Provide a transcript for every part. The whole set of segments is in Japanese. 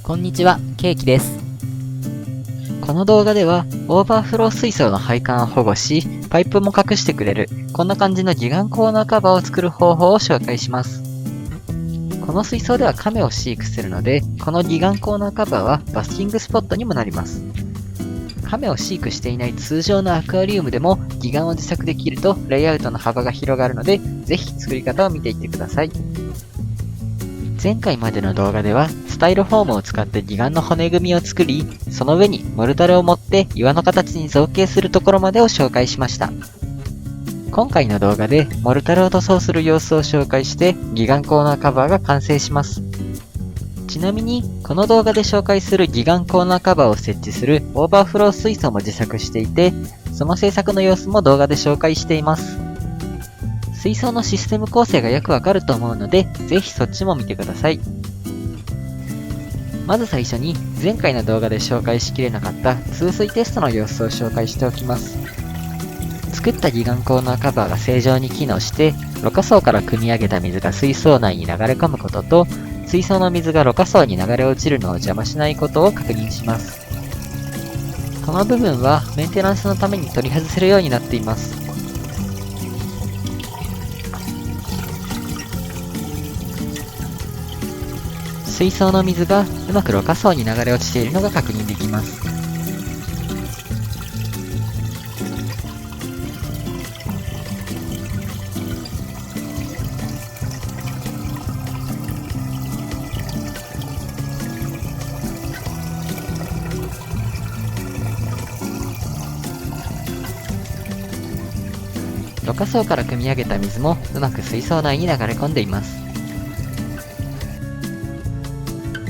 こんにちは、ケーキです。この動画ではオーバーフロー水槽の配管を保護し、パイプも隠してくれる、こんな感じのギガンコーナーカバーを作る方法を紹介します。この水槽ではカメを飼育するので、このギガンコーナーカバーはバスキングスポットにもなります。カメを飼育していない通常のアクアリウムでもギガンを自作できるとレイアウトの幅が広がるので、ぜひ作り方を見ていってください。前回までの動画ではスタイロフォームを使ってギガンの骨組みを作り、その上にモルタルを持って岩の形に造形するところまでを紹介しました。今回の動画でモルタルを塗装する様子を紹介してギガンコーナーカバーが完成します。ちなみにこの動画で紹介するギガンコーナーカバーを設置するオーバーフロー水槽も自作していて、その制作の様子も動画で紹介しています。水槽のシステム構成がよくわかると思うので、ぜひそっちも見てください。まず最初に前回の動画で紹介しきれなかった通水テストの様子を紹介しておきます。作ったギガンコーナーカバーが正常に機能して、ろ過層から汲み上げた水が水槽内に流れ込むことと、水槽の水がろ過層に流れ落ちるのを邪魔しないことを確認します。この部分はメンテナンスのために取り外せるようになっています。水槽の水がうまくろ過層に流れ落ちているのが確認できます。ろ過層から汲み上げた水もうまく水槽内に流れ込んでいます。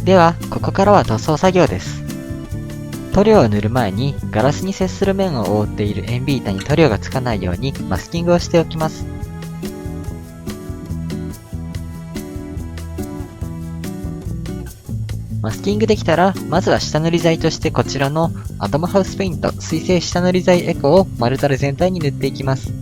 では、ここからは塗装作業です。塗料を塗る前にガラスに接する面を覆っている塩ビ板に塗料がつかないようにマスキングをしておきます。マスキングできたら、まずは下塗り剤としてこちらのアトムハウスペイント水性下塗り剤エコを丸太全体に塗っていきます。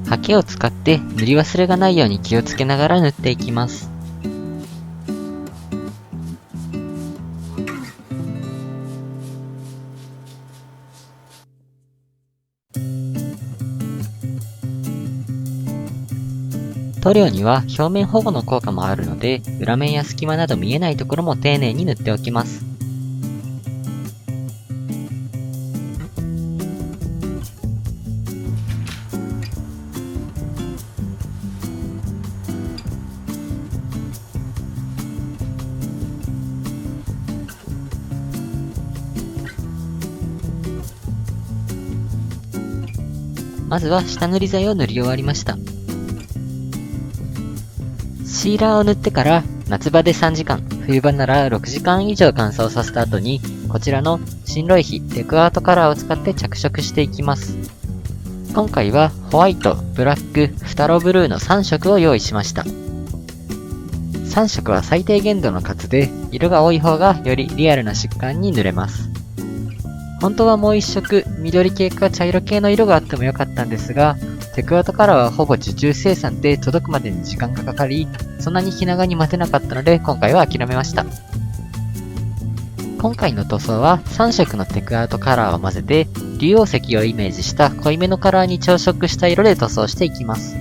ハケを使って塗り忘れがないように気をつけながら塗っていきます。塗料には表面保護の効果もあるので、裏面や隙間など見えないところも丁寧に塗っておきます。まずは下塗り剤を塗り終わりました。シーラーを塗ってから夏場で3時間、冬場なら6時間以上乾燥させた後に、こちらの新ロイヒテクアートカラーを使って着色していきます。今回はホワイト、ブラック、フタロブルーの3色を用意しました。3色は最低限度の数で、色が多い方がよりリアルな質感に塗れます。本当はもう1色、緑系か茶色系の色があってもよかったんですが、テクアートカラーはほぼ受注生産で届くまでに時間がかかり、そんなに気長に待てなかったので今回は諦めました。今回の塗装は3色のテクアートカラーを混ぜて、竜王石をイメージした濃いめのカラーに調色した色で塗装していきます。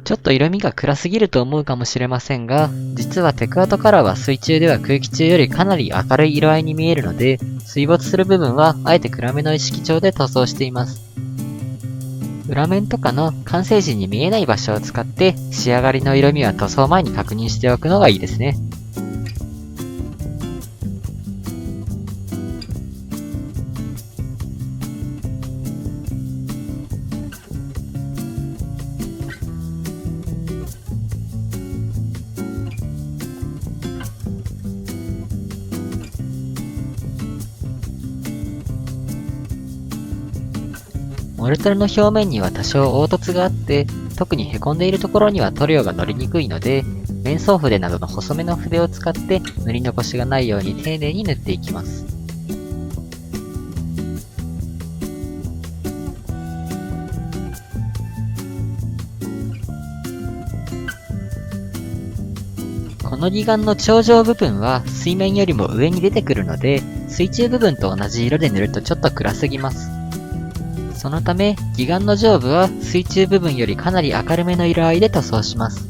ちょっと色味が暗すぎると思うかもしれませんが、実はテクアートカラーは水中では空気中よりかなり明るい色合いに見えるので、水没する部分はあえて暗めの意識調で塗装しています。裏面とかの完成時に見えない場所を使って仕上がりの色味は塗装前に確認しておくのがいいですね。モルタルの表面には多少凹凸があって、特に凹んでいるところには塗料が乗りにくいので、面相筆などの細めの筆を使って塗り残しがないように丁寧に塗っていきます。この義眼の頂上部分は水面よりも上に出てくるので、水中部分と同じ色で塗るとちょっと暗すぎます。そのため、義眼の上部は水中部分よりかなり明るめの色合いで塗装します。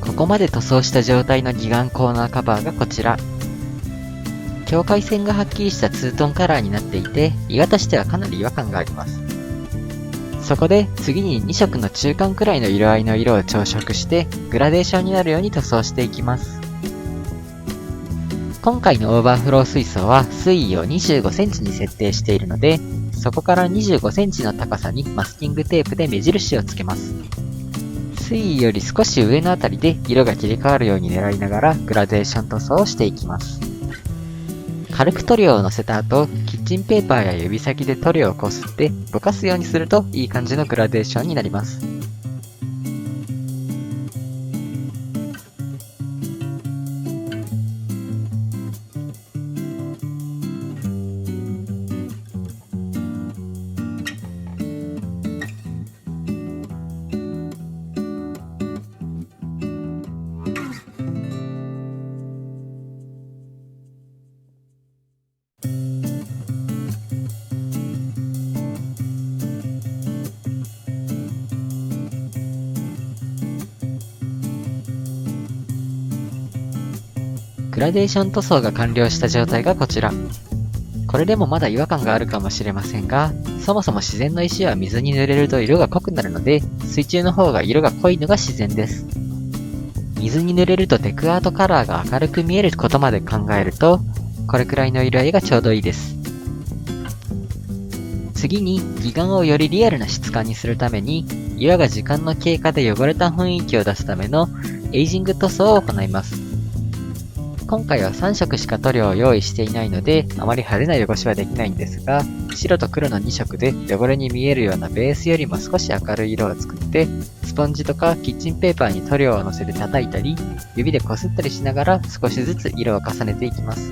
ここまで塗装した状態の義眼コーナーカバーがこちら。境界線がはっきりしたツートンカラーになっていて、色としてはかなり違和感があります。そこで次に2色の中間くらいの色合いの色を調色してグラデーションになるように塗装していきます。今回のオーバーフロー水槽は水位を25センチに設定しているので、そこから25センチの高さにマスキングテープで目印をつけます。水位より少し上のあたりで色が切り替わるように狙いながらグラデーション塗装をしていきます。軽く塗料をのせた後、キッチンペーパーや指先で塗料をこすってぼかすようにするといい感じのグラデーションになります。グラデーション塗装が完了した状態がこちら。これでもまだ違和感があるかもしれませんが、そもそも自然の石は水に濡れると色が濃くなるので、水中の方が色が濃いのが自然です。水に濡れるとテクアートカラーが明るく見えることまで考えると、これくらいの色合いがちょうどいいです。次に、義眼をよりリアルな質感にするために、色が時間の経過で汚れた雰囲気を出すためのエイジング塗装を行います。今回は3色しか塗料を用意していないので、あまり派手な汚しはできないんですが、白と黒の2色で汚れに見えるようなベースよりも少し明るい色を作って、スポンジとかキッチンペーパーに塗料をのせて叩いたり、指でこすったりしながら少しずつ色を重ねていきます。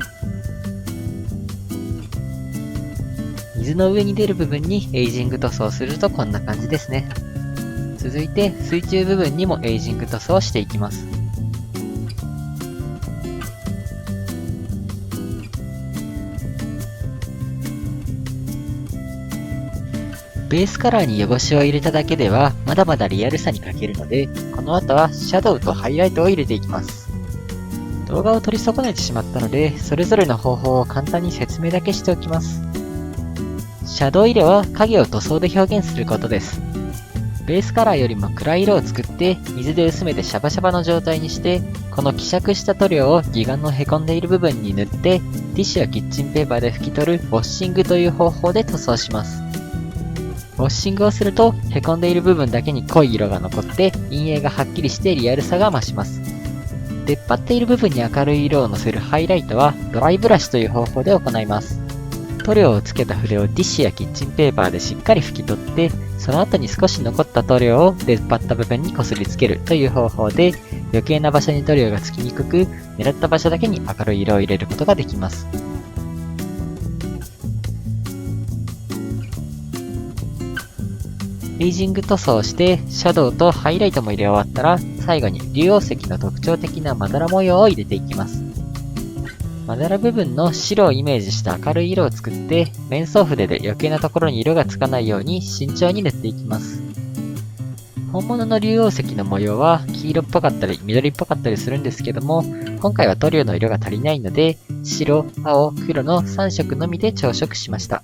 水の上に出る部分にエイジング塗装をするとこんな感じですね。続いて水中部分にもエイジング塗装をしていきます。ベースカラーに汚しを入れただけではまだまだリアルさに欠けるので、この後はシャドウとハイライトを入れていきます。動画を撮り損ねてしまったので、それぞれの方法を簡単に説明だけしておきます。シャドウ入れは影を塗装で表現することです。ベースカラーよりも暗い色を作って水で薄めてシャバシャバの状態にして、この希釈した塗料を義眼の凹んでいる部分に塗って、ティッシュやキッチンペーパーで拭き取るウォッシングという方法で塗装します。ウォッシングをすると、凹んでいる部分だけに濃い色が残って、陰影がはっきりしてリアルさが増します。出っ張っている部分に明るい色をのせるハイライトはドライブラシという方法で行います。塗料をつけた筆をティッシュやキッチンペーパーでしっかり拭き取って、その後に少し残った塗料を出っ張った部分にこすりつけるという方法で、余計な場所に塗料がつきにくく、狙った場所だけに明るい色を入れることができます。ベージング塗装をして、シャドウとハイライトも入れ終わったら、最後に竜王石の特徴的なまだら模様を入れていきます。まだら部分の白をイメージした明るい色を作って、面相筆で余計なところに色がつかないように慎重に塗っていきます。本物の竜王石の模様は黄色っぽかったり緑っぽかったりするんですけども、今回は塗料の色が足りないので、白、青、黒の3色のみで調色しました。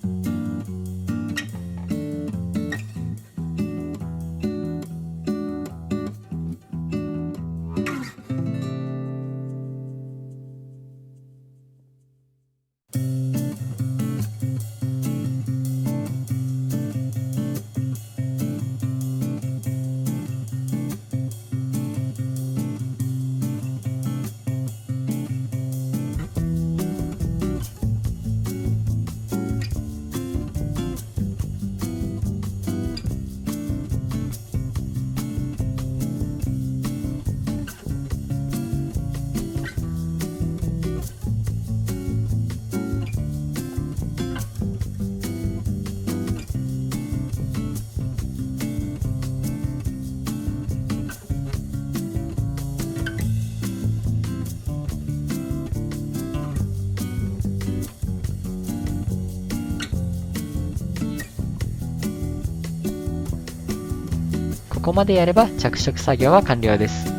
ここまでやれば着色作業は完了です。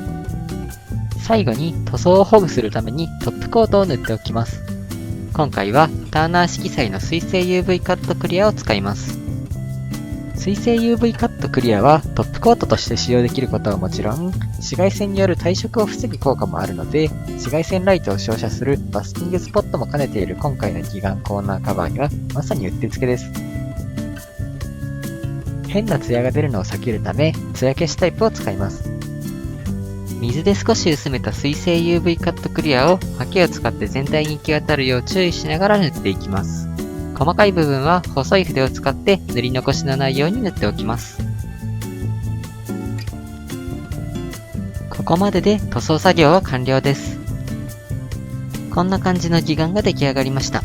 最後に塗装を保護するためにトップコートを塗っておきます。今回はターナー色彩の水性 UV カットクリアを使います。水性 UV カットクリアはトップコートとして使用できることはもちろん、紫外線による退色を防ぐ効果もあるので、紫外線ライトを照射するバスキングスポットも兼ねている今回の義眼コーナーカバーにはまさにうってつけです。変なツヤが出るのを避けるため、ツヤ消しタイプを使います。水で少し薄めた水性 UV カットクリアをハケを使って全体に行き渡るよう注意しながら塗っていきます。細かい部分は細い筆を使って塗り残しのないように塗っておきます。ここまでで塗装作業は完了です。こんな感じの義眼が出来上がりました。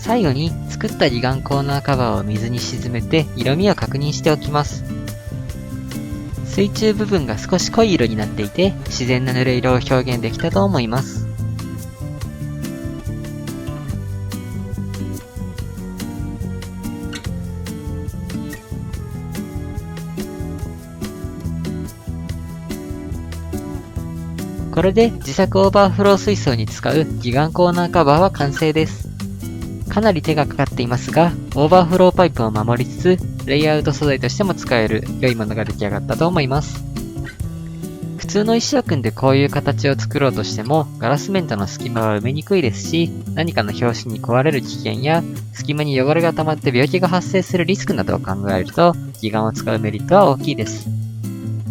最後に作った義眼コーナーカバーを水に沈めて色味を確認しておきます。水中部分が少し濃い色になっていて自然な濡れ色を表現できたと思います。これで自作オーバーフロー水槽に使う義眼コーナーカバーは完成です。かなり手がかかっていますが、オーバーフローパイプを守りつつ、レイアウト素材としても使える良いものが出来上がったと思います。普通の石を組んでこういう形を作ろうとしても、ガラス面との隙間は埋めにくいですし、何かの拍子に壊れる危険や、隙間に汚れが溜まって病気が発生するリスクなどを考えると、義眼を使うメリットは大きいです。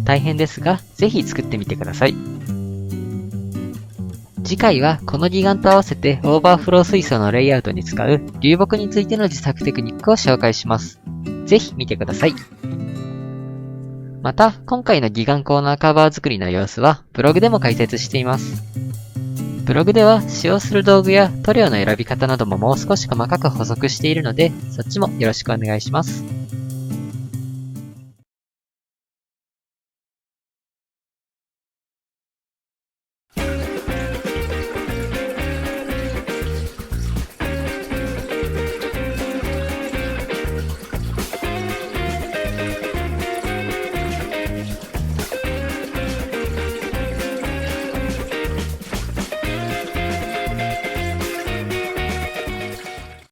大変ですが、ぜひ作ってみてください。次回はこの義眼と合わせてオーバーフロー水槽のレイアウトに使う流木についての自作テクニックを紹介します。ぜひ見てください。また、今回の義眼コーナーカバー作りの様子はブログでも解説しています。ブログでは使用する道具や塗料の選び方などももう少し細かく補足しているので、そっちもよろしくお願いします。